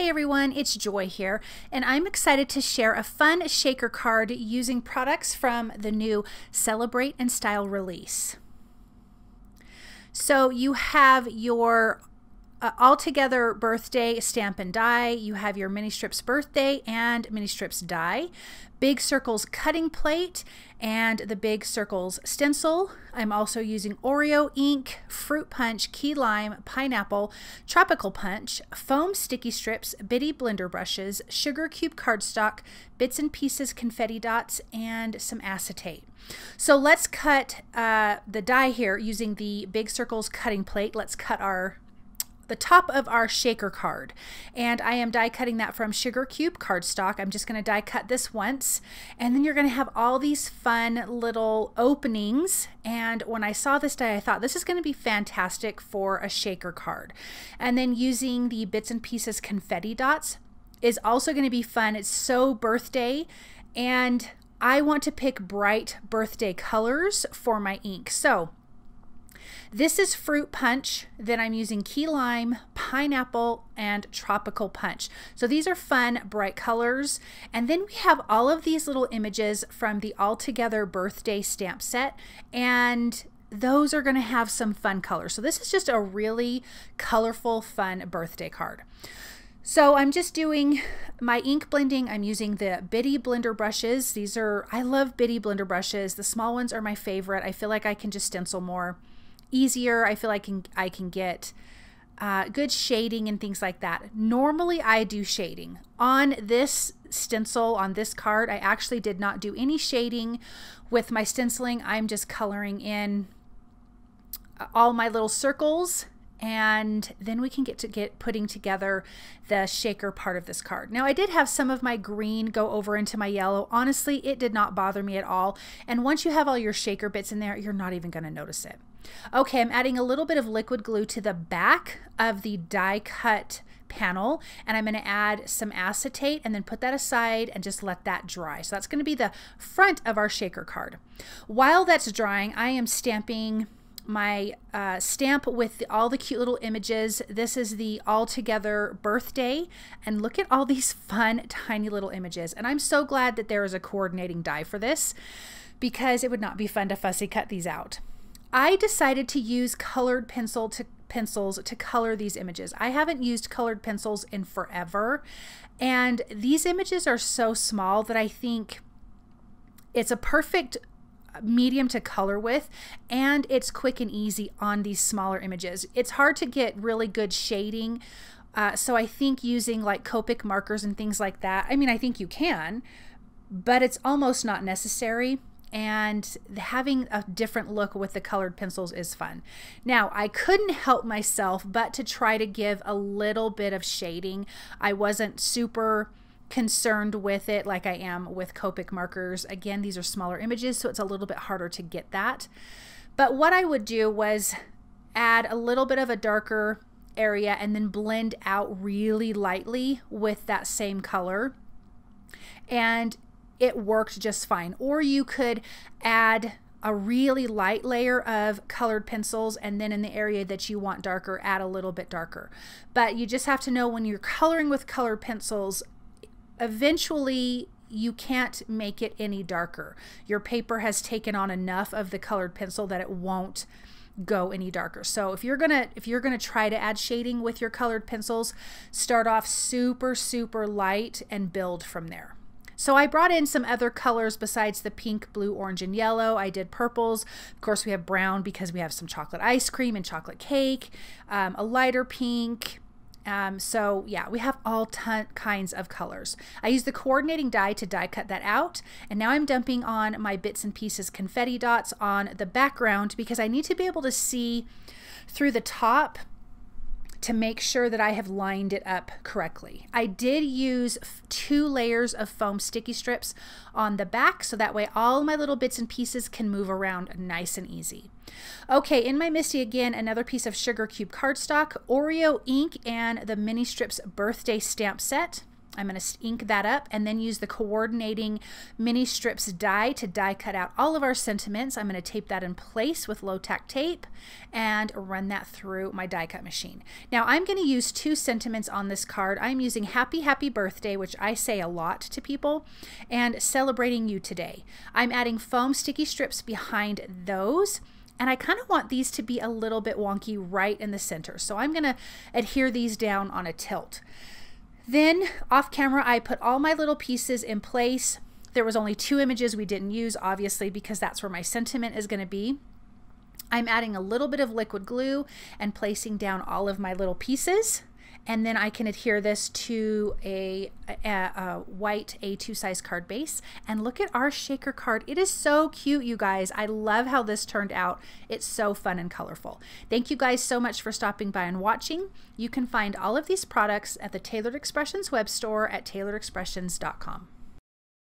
Hey everyone, it's Joy here, and I'm excited to share a fun shaker card using products from the new Celebrate and Style release. So you have your All Together birthday stamp and die, you have your mini strips birthday and mini strips die, Big Circles cutting plate, and the Big Circles stencil. I'm also using Oreo ink, fruit punch, key lime, pineapple, tropical punch, foam sticky strips, bitty blender brushes, sugar cube cardstock, bits and pieces confetti dots, and some acetate. So let's cut the die here using the Big Circles cutting plate. Let's cut the top of our shaker card, and I am die cutting that from sugar cube cardstock. I'm just going to die cut this once, and then you're going to have all these fun little openings. And when I saw this die, I thought this is going to be fantastic for a shaker card. And then using the bits and pieces confetti dots is also going to be fun. It's so birthday, and I want to pick bright birthday colors for my ink. So this is fruit punch, then I'm using key lime, pineapple, and tropical punch. So these are fun, bright colors. And then we have all of these little images from the All Together birthday stamp set, and those are going to have some fun colors. So this is just a really colorful, fun birthday card. So I'm just doing my ink blending. I'm using the bitty blender brushes. I love bitty blender brushes. The small ones are my favorite. I feel like I can just stencil more easier. I feel like I can get good shading and things like that. Normally I do shading. On this stencil, on this card, I actually did not do any shading with my stenciling. I'm just coloring in all my little circles, and then we can get putting together the shaker part of this card. Now I did have some of my green go over into my yellow. Honestly, it did not bother me at all. And once you have all your shaker bits in there, you're not even going to notice it. Okay, I'm adding a little bit of liquid glue to the back of the die cut panel, and I'm going to add some acetate and then put that aside and just let that dry. So that's going to be the front of our shaker card. While that's drying, I am stamping my stamp with all the cute little images. This is the All Together birthday, and look at all these fun tiny little images. And I'm so glad that there is a coordinating die for this, because it would not be fun to fussy cut these out. I decided to use colored pencils to color these images. I haven't used colored pencils in forever, and these images are so small that I think it's a perfect medium to color with, and it's quick and easy on these smaller images. It's hard to get really good shading, so I think using like Copic markers and things like that, I mean, I think you can, but it's almost not necessary. And having a different look with the colored pencils is fun. Now, I couldn't help myself but to try to give a little bit of shading. I wasn't super concerned with it like I am with Copic markers. Again, these are smaller images, so it's a little bit harder to get that. But what I would do was add a little bit of a darker area and then blend out really lightly with that same color. And it worked just fine. Or you could add a really light layer of colored pencils, and then in the area that you want darker, add a little bit darker. But you just have to know, when you're coloring with colored pencils, eventually you can't make it any darker. Your paper has taken on enough of the colored pencil that it won't go any darker. So if you're gonna try to add shading with your colored pencils, start off super light and build from there. So I brought in some other colors besides the pink, blue, orange, and yellow. I did purples. Of course, we have brown because we have some chocolate ice cream and chocolate cake, a lighter pink. So yeah, we have all kinds of colors. I used the coordinating die to die cut that out, and now I'm dumping on my bits and pieces confetti dots on the background because I need to be able to see through the top to make sure that I have lined it up correctly. I did use 2 layers of foam sticky strips on the back, so that way all my little bits and pieces can move around nice and easy. Okay, in my MISTI, again, another piece of sugar cube cardstock, Oreo ink, and the mini strips birthday stamp set. I'm going to ink that up and then use the coordinating mini strips die to die cut out all of our sentiments. I'm going to tape that in place with low tack tape and run that through my die cut machine. Now I'm going to use 2 sentiments on this card. I'm using happy, happy birthday, which I say a lot to people, and celebrating you today. I'm adding foam sticky strips behind those. And I kind of want these to be a little bit wonky right in the center. So I'm going to adhere these down on a tilt. Then off camera, I put all my little pieces in place. There was only 2 images we didn't use, obviously, because that's where my sentiment is going to be. I'm adding a little bit of liquid glue and placing down all of my little pieces. And then I can adhere this to a white A2 size card base. And look at our shaker card. It is so cute, you guys. I love how this turned out. It's so fun and colorful. Thank you guys so much for stopping by and watching. You can find all of these products at the Tailored Expressions web store at tailoredexpressions.com.